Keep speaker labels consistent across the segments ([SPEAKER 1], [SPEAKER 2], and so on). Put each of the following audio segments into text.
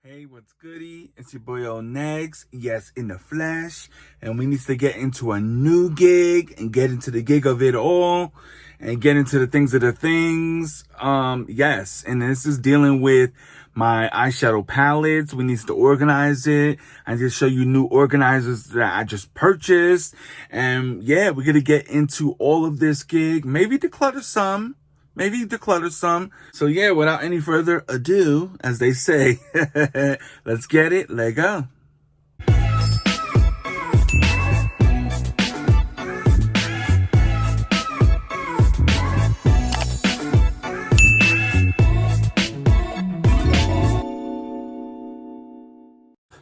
[SPEAKER 1] Hey, what's goody? It's your boy Lnegz, yes, in the flesh, and we need to get into a new gig and get into the gig of it all and get into the things of the things. Yes, and this is dealing with my eyeshadow palettes. We need to organize it. I just show you new organizers that I just purchased, and yeah, we're gonna get into all of this gig. Maybe declutter some. So yeah, without any further ado, as they say, let's get it. Let go.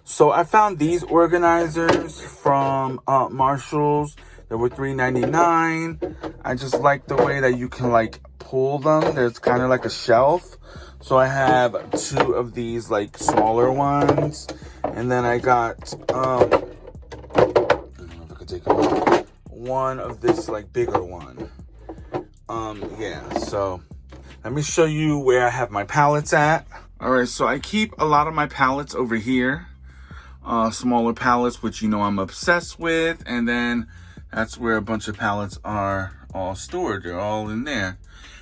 [SPEAKER 1] So I found these organizers from Marshall's. They were $3.99. I just like the way that you can like pull them. There's kind of like a shelf. So I have two of these like smaller ones, and then I got I don't know if I could take them out. One of this like bigger one. Yeah. So let me show you where I have my palettes at. All right. So I keep a lot of my palettes over here. Smaller palettes, which you know I'm obsessed with, and then that's where a bunch of palettes are all stored. They're all in there.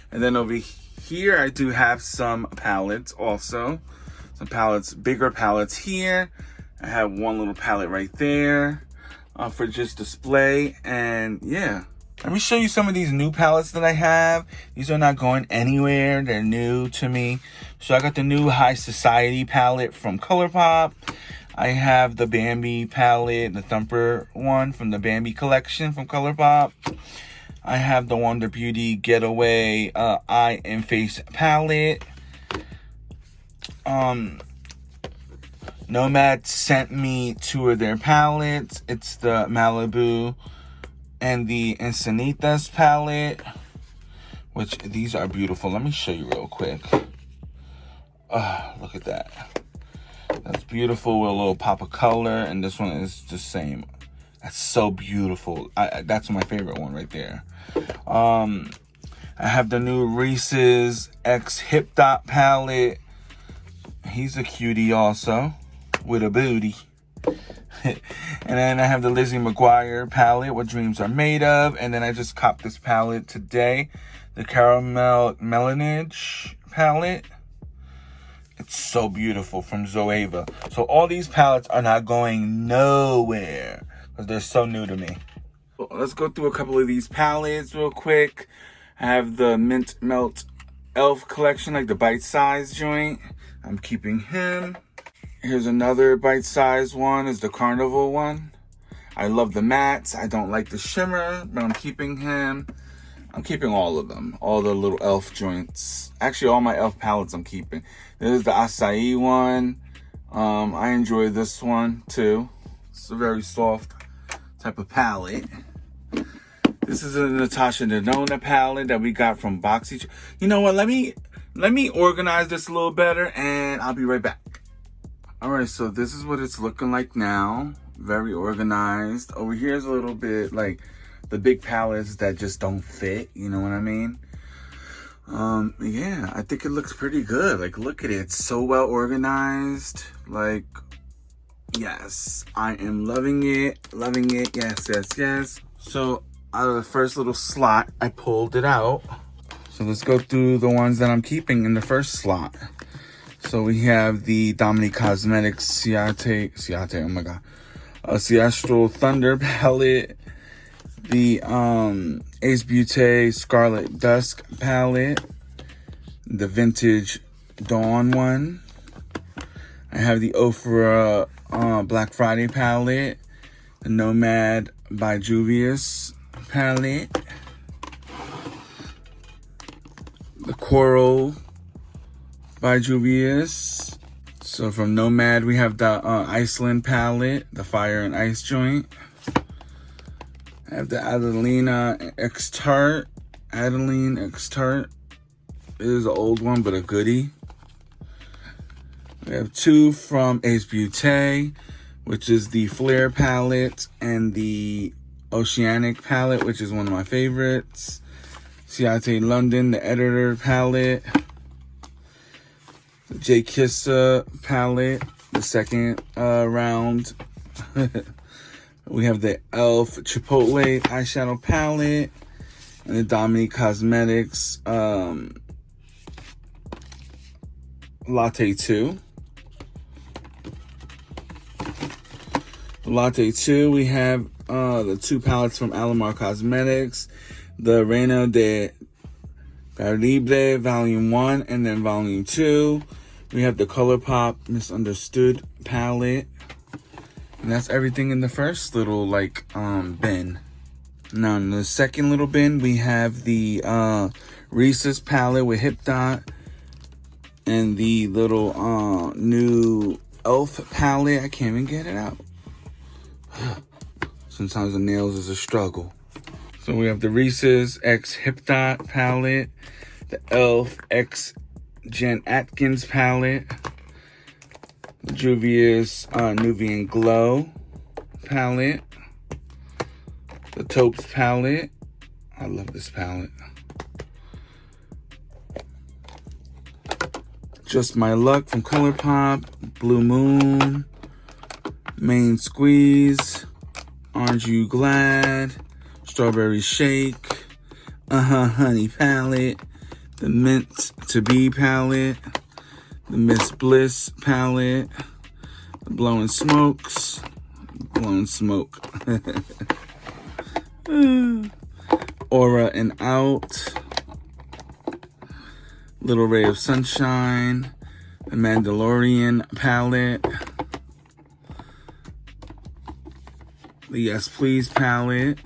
[SPEAKER 1] And then over here I do have some palettes also. Some palettes, bigger palettes here. I have one little palette right there for just display. And yeah, let me show you some of these new palettes that I have. These are not going anywhere. They're new to me. So I got the new High Society palette from ColourPop. I have the Bambi palette, the Thumper one from the Bambi collection from ColourPop. I have the Wonder Beauty Getaway Eye and Face palette. Nomad sent me two of their palettes. It's the Malibu and the Encinitas palette, which these are beautiful. Let me show you real quick. Look at that. That's beautiful with a little pop of color, and this one is the same. That's so beautiful. That's my favorite one right there. I have the new Reese's X Hip Dot palette. He's a cutie also, with a booty. And then I have the Lizzie McGuire palette, What Dreams Are Made Of. And then I just copped this palette today, the Caramel Melanage palette. It's so beautiful, from Zoeva. So all these palettes are not going nowhere because they're so new to me. Well, let's go through a couple of these palettes real quick. I have the Mint Melt Elf collection, like the bite-sized joint. I'm keeping him. Here's another bite-sized one, is the Carnival one. I love the mattes. I don't like the shimmer, but I'm keeping him. I'm keeping all of them, all the little elf joints. Actually, all my elf palettes I'm keeping. There's the acai one. I enjoy this one too. It's a very soft type of palette. This is a Natasha Denona palette that we got from Boxy. You know what? Let me organize this a little better, and I'll be right back. All right, so this is what it's looking like now. Very organized. Over here is a little bit like the big palettes that just don't fit, you know what I mean? Yeah, I think it looks pretty good. Like, look at it, it's so well organized. Like, yes, I am loving it, yes. So out of the first little slot, I pulled it out. So let's go through the ones that I'm keeping in the first slot. So we have the Nomad Cosmetics Ciate, oh my god, Astral Thunder palette. The Ace Beauty Scarlet Dusk palette, the Vintage Dawn one. I have the Ofra Black Friday palette, the Nomad by Juvia's palette, the Coral by Juvia's. So from Nomad we have the Iceland palette, the Fire and Ice joint. I have the Adeline X Tart. It is an old one, but a goodie. We have two from Ace Beauty, which is the Flare palette, and the Oceanic palette, which is one of my favorites. Ciate London, the Editor palette. The J Kissa palette, the second round. We have the e.l.f. Chipotle eyeshadow palette and the Teami Cosmetics Latte 2. Latte 2, we have the 2 palettes from Nomad Cosmetics, the Reina de Caribe Volume 1 and then Volume 2. We have the ColourPop Misunderstood palette. And that's everything in the first little, like, bin. Now, in the second little bin, we have the Reese's palette with Hip Dot and the little new e.l.f. palette. I can't even get it out. Sometimes the nails is a struggle. So we have the Reese's X Hip Dot palette, the e.l.f. X Jen Atkins palette, the Juvia's Nubian Glow palette, the Taupes palette. I love this palette. Just My Luck from ColourPop, Blue Moon, Main Squeeze, Aren't You Glad, Strawberry Shake, Honey palette, the Mint To Be palette, the Miss Bliss palette, the Blowing Smokes, Blowing Smoke, Aura and Out, Little Ray of Sunshine, the Mandalorian palette, the Yes Please palette,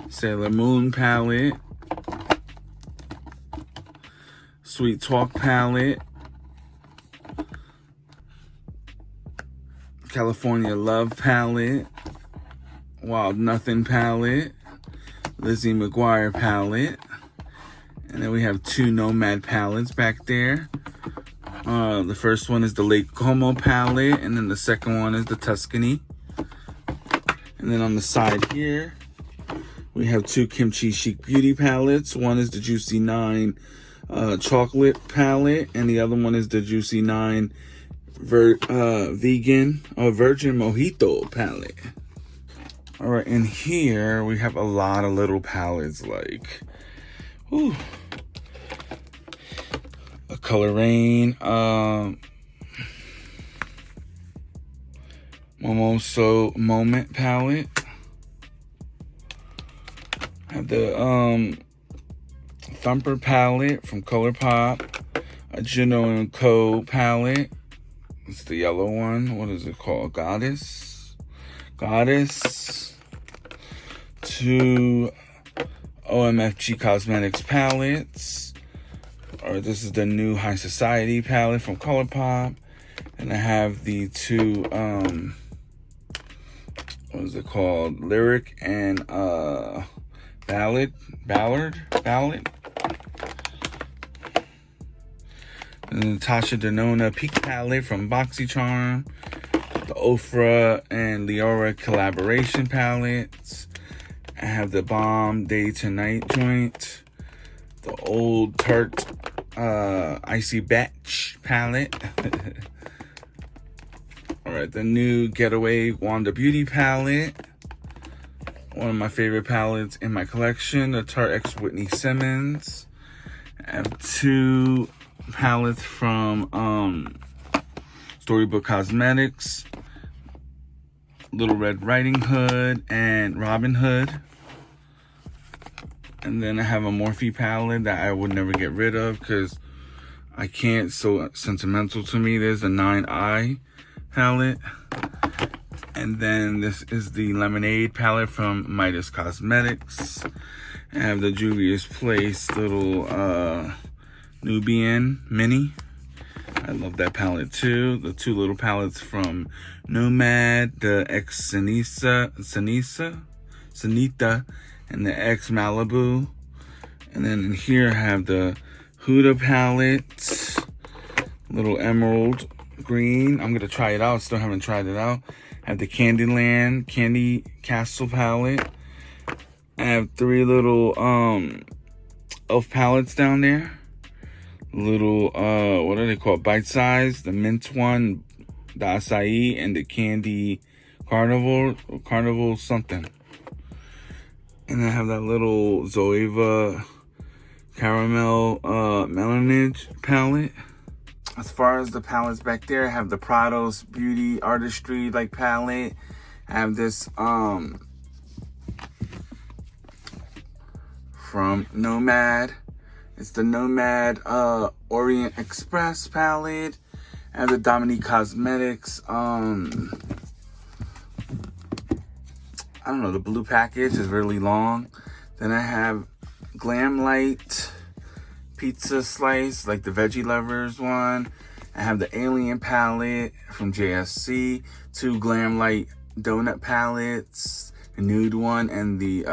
[SPEAKER 1] Sailor Moon palette, Sweet Talk palette, California Love palette, Wild Nothing palette, Lizzie McGuire palette, and then we have 2 Nomad palettes back there. The first one is the Lake Como palette, and then the second one is the Tuscany. And then on the side here, we have 2 Kimchi Chic Beauty palettes. One is the Juicy 9 chocolate palette, and the other one is the Juicy 9 vegan or virgin mojito palette. All right, in here we have a lot of little palettes, like, whew, a Color Rain, Momoso Moment palette. I have the Thumper palette from ColourPop, a Juno & Co palette. It's the yellow one. What is it called? Goddess. 2 OMFG Cosmetics palettes. Or this is the new High Society palette from ColourPop. And I have the 2, what is it called? Lyric and Ballad. And the Natasha Denona Peak palette from BoxyCharm. The Ofra and Leora collaboration palettes. I have the Bomb Day to Night joint. The Old Tarte Icy Batch palette. Alright, the new Getaway Wanda Beauty palette. One of my favorite palettes in my collection. The Tarte X Whitney Simmons. I have 2 palettes from Storybook Cosmetics, Little Red Riding Hood and Robin Hood. And then I have a Morphe palette that I would never get rid of because I can't, so sentimental to me. There's a 9i palette. And then this is the Lemonade palette from Midas Cosmetics. I have the Juvia's Place little Nubian Mini. I love that palette too. The 2 little palettes from Nomad, the X Sanita, and the X Malibu. And then in here I have the Huda palette, little emerald green. I'm gonna try it out. Still haven't tried it out. I have the Candyland Candy Castle palette. I have 3 little e.l.f. palettes down there. little, what are they called? Bite size, the mint one, the acai, and the candy carnival something. And I have that little Zoeva caramel Lnegz palette. As far as the palettes back there, I have the Prados Beauty Artistry like palette. I have this from Nomad. It's the Nomad Orient Express palette. I have the Teami Cosmetics I don't know, the blue package is really long. Then I have Glam Light Pizza Slice, like the Veggie Lovers one. I have the Alien palette from JSC, 2 Glam Light donut palettes, the nude one, and the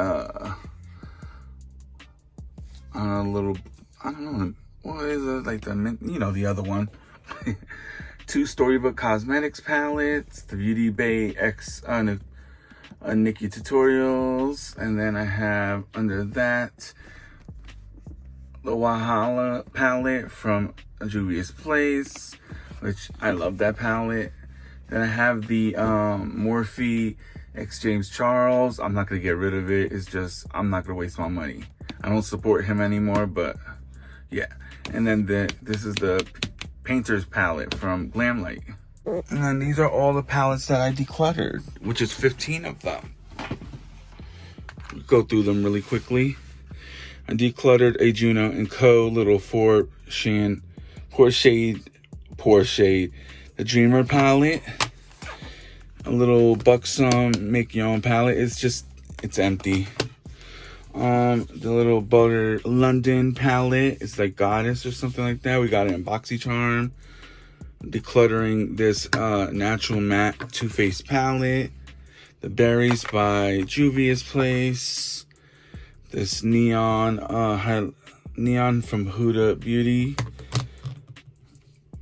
[SPEAKER 1] little, I don't know, what is it, like the mint, you know, the other one. 2 Storybook Cosmetics palettes, the Beauty Bay X Nikki Tutorials, and then I have under that the Wahala palette from Juvia's Place, which I love that palette. Then I have the Morphe X James Charles. I'm not gonna get rid of it. It's just, I'm not gonna waste my money. I don't support him anymore, but yeah. And then this is the Painter's palette from Glamlight. And then these are all the palettes that I decluttered, which is 15 of them. We'll go through them really quickly. I decluttered a Juno & Co. little Poor Shade, the Dreamer palette. A little Buxom Make Your Own palette. It's empty. The little Butter London palette. It's like Goddess or something like that. We got it in BoxyCharm. Decluttering this Natural Matte Too Faced palette. The Berries by Juvia's Place. This Neon from Huda Beauty.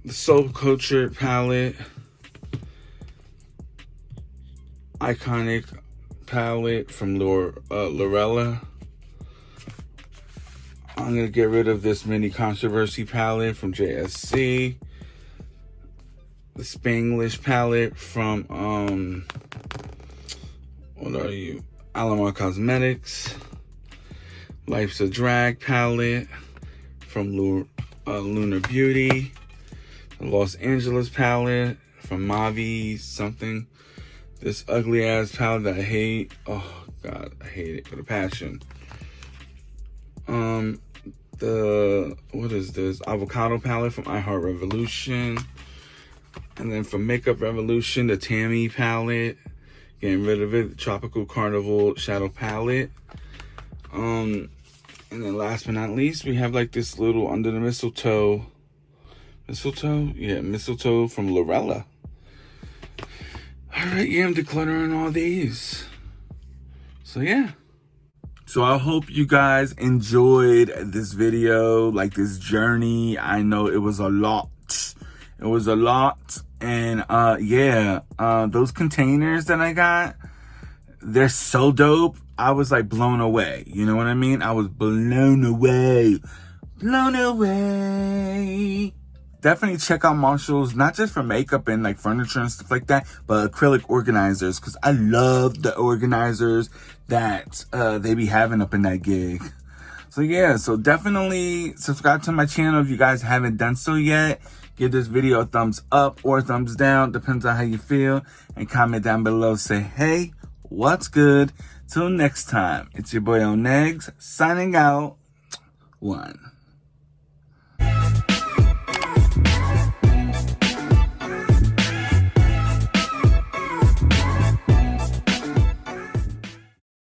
[SPEAKER 1] The Soul Culture palette. Iconic palette from Lorella. I'm going to get rid of this Mini Controversy palette from JSC. The Spanglish palette from, Nomad Cosmetics. Life's a Drag palette from Lunar Beauty. The Los Angeles palette from Mavi something. This ugly ass palette that I hate. Oh God, I hate it with a passion. What is this? Avocado palette from iHeart Revolution. And then from Makeup Revolution, the Teami palette. Getting rid of it. The Tropical Carnival Shadow palette. And then last but not least, we have like this little Under the Mistletoe. Mistletoe? Yeah, Mistletoe from Lorella. Alright, yeah, I'm decluttering all these. So yeah. So I hope you guys enjoyed this video, like this journey. I know it was a lot. It was a lot. And yeah, those containers that I got, they're so dope. I was like blown away. You know what I mean? I was blown away. Blown away. Definitely check out Marshall's, not just for makeup and like furniture and stuff like that, but acrylic organizers, because I love the organizers that they be having up in that gig. So yeah, so definitely subscribe to my channel if you guys haven't done so yet. Give this video a thumbs up or a thumbs down, depends on how you feel, and comment down below, say, hey, what's good? Till next time, it's your boy Lnegz, signing out. 1.